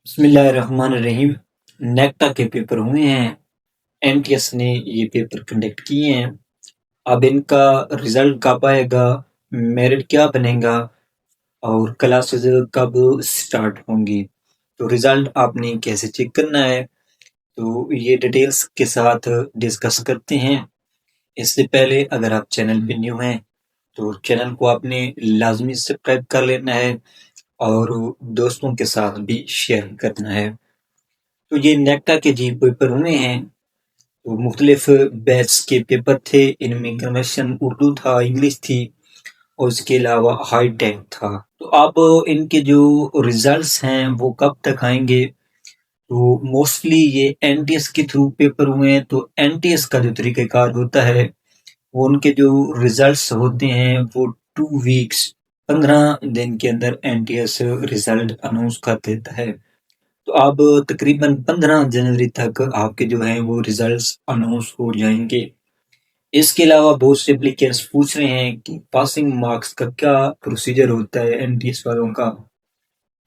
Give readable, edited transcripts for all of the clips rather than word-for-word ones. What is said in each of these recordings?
बिस्मिल्लाहिर्रहमानिर्रहीम। नेक्टा के पेपर हुए हैं। एनटीएस ने ये पेपर कंडक्ट किए हैं। अब इनका रिजल्ट कब आएगा, मेरिट क्या बनेगा और क्लासेस कब स्टार्ट होंगी, तो रिजल्ट आपने कैसे चेक करना है, तो ये डिटेल्स के साथ डिस्कस करते हैं। इससे पहले अगर आप चैनल पे न्यू हैं तो चैनल को आपने लाजमी सब्सक्राइब कर लेना है और दोस्तों के साथ भी शेयर करना है। तो ये नेक्टा के जी पेपर हुए हैं। तो मुख्तलिफ बैच के पेपर थे। इनमें कन्वर्शन उर्दू था, इंग्लिश थी और इसके अलावा हाई टेक था। तो अब इनके जो रिजल्ट्स हैं वो कब तक आएंगे, तो मोस्टली ये एनटीएस के थ्रू पेपर हुए हैं। तो एनटीएस का जो तरीक़ाकार होता है वो उनके जो रिजल्ट्स होते हैं वो 2 वीक्स 15 दिन के अंदर एनटीएस रिजल्ट अनाउंस कर देता है। तो अब तकरीबन 15 जनवरी तक आपके जो हैं वो रिजल्ट्स अनाउंस हो जाएंगे। इसके अलावा बहुत से एप्लीकेंट्स पूछ रहे हैं कि पासिंग मार्क्स का क्या प्रोसीजर होता है एनटीएस वालों का।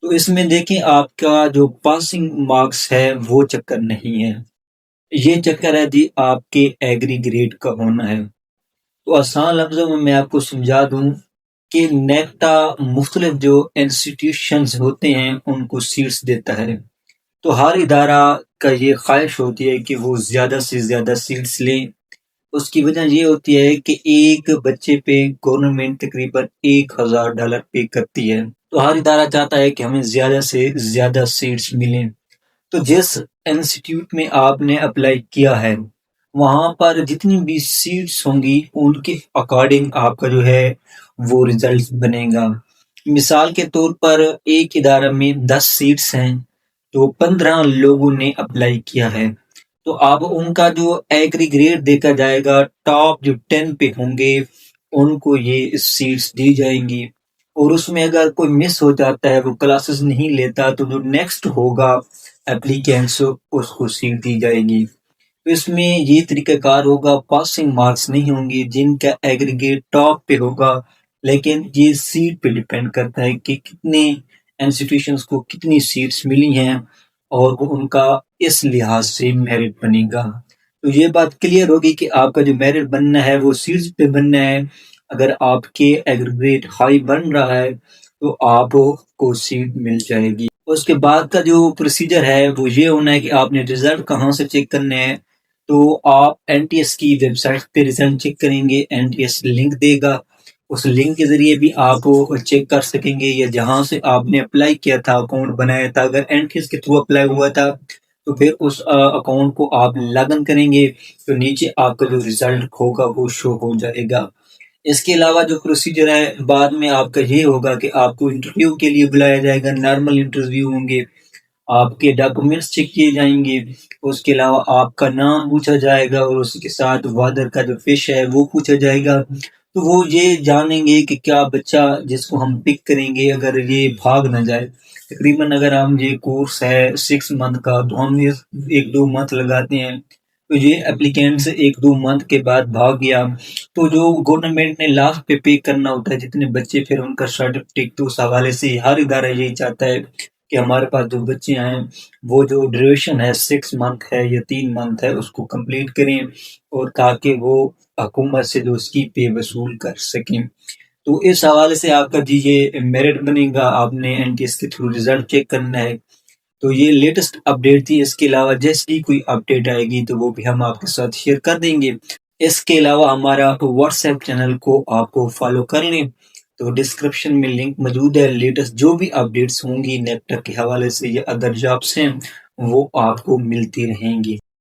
तो इसमें देखें, आपका जो पासिंग मार्क्स है वो चक्कर नहीं है, ये चक्कर है जी आपके एग्री ग्रेड का होना है। तो आसान लफ्जों में मैं आपको समझा दूं कि नेक्टा मुख्तलिफ जो इंस्टीट्यूशंस होते हैं उनको सीट्स देता है। तो हर इदारा का ये ख्वाहिश होती है कि वो ज़्यादा से ज़्यादा सीट्स लें। उसकी वजह ये होती है कि एक बच्चे पे गवर्नमेंट तकरीबन $1000 पे करती है। तो हर इदारा चाहता है कि हमें ज़्यादा से ज़्यादा सीट्स मिलें। तो जिस इंस्टीट्यूट में आपने अप्लाई किया है वहाँ पर जितनी भी सीट्स होंगी उनके अकॉर्डिंग आपका जो है वो रिजल्ट बनेगा। मिसाल के तौर पर एक इदारा में 10 सीट्स हैं तो 15 लोगों ने अप्लाई किया है। तो अब उनका जो एग्री ग्रेड देखा जाएगा, टॉप जो 10 पे होंगे उनको ये सीट्स दी जाएंगी। और उसमें अगर कोई मिस हो जाता है, वो क्लासेस नहीं लेता, तो जो नेक्स्ट होगा एप्लीकेंट्स उसको सीट दी जाएगी। तो इसमें ये तरीकाकार होगा, पासिंग मार्क्स नहीं होंगे जिनका एग्रीगेट टॉप पे होगा, लेकिन ये सीट पे डिपेंड करता है कि कितने इंस्टीट्यूशंस को कितनी सीट्स मिली हैं और वो उनका इस लिहाज से मेरिट बनेगा। तो ये बात क्लियर होगी कि आपका जो मेरिट बनना है वो सीट्स पे बनना है। अगर आपके एग्रीगेट हाई बन रहा है तो आपको सीट मिल जाएगी। उसके बाद का जो प्रोसीजर है वो ये होना है कि आपने रिजल्ट कहाँ से चेक करने हैं। तो आप एनटीएस की वेबसाइट पे रिजल्ट चेक करेंगे, एनटीएस लिंक देगा, उस लिंक के जरिए भी आप चेक कर सकेंगे, या जहां से आपने अप्लाई किया था, अकाउंट बनाया था, अगर एनटीएस के थ्रू अप्लाई हुआ था तो फिर उस अकाउंट को आप लॉगिन करेंगे तो नीचे आपका जो रिजल्ट होगा वो शो हो जाएगा। इसके अलावा जो प्रोसीजर है बाद में आपका ये होगा कि आपको इंटरव्यू के लिए बुलाया जाएगा, नॉर्मल इंटरव्यू होंगे, आपके डॉक्यूमेंट्स चेक किए जाएंगे, उसके अलावा आपका नाम पूछा जाएगा और उसके साथ वादर का जो फिश है वो पूछा जाएगा। तो वो ये जानेंगे कि क्या बच्चा जिसको हम पिक करेंगे अगर ये भाग ना जाए। तकरीबन अगर हम ये कोर्स है 6 मंथ का तो हम ये 1-2 मंथ लगाते हैं। तो ये एप्लीकेंट्स 1-2 मंथ के बाद भाग गया तो जो गवर्नमेंट ने लास्ट पे करना होता है जितने बच्चे, फिर उनका सर्टिफिकेट, तो उस हवाले से हर इदारा यही चाहता है कि हमारे पास जो बच्चे हैं वो जो ड्यूरेशन है 6 मंथ है या 3 मंथ है उसको कंप्लीट करें और ताकि वो हुकूमत से जो उसकी पे वसूल कर सकें। तो इस हवाले से आपका जी ये मेरिट बनेगा, आपने एनटीएस के थ्रू रिजल्ट चेक करना है। तो ये लेटेस्ट अपडेट थी। इसके अलावा जैसे ही कोई अपडेट आएगी तो वो भी हम आपके साथ शेयर कर देंगे। इसके अलावा हमारा व्हाट्सएप चैनल को आपको फॉलो कर लें, तो डिस्क्रिप्शन में लिंक मौजूद है। लेटेस्ट जो भी अपडेट्स होंगी नेक्टा के हवाले से या अदर जॉब्स हैं वो आपको मिलती रहेंगी।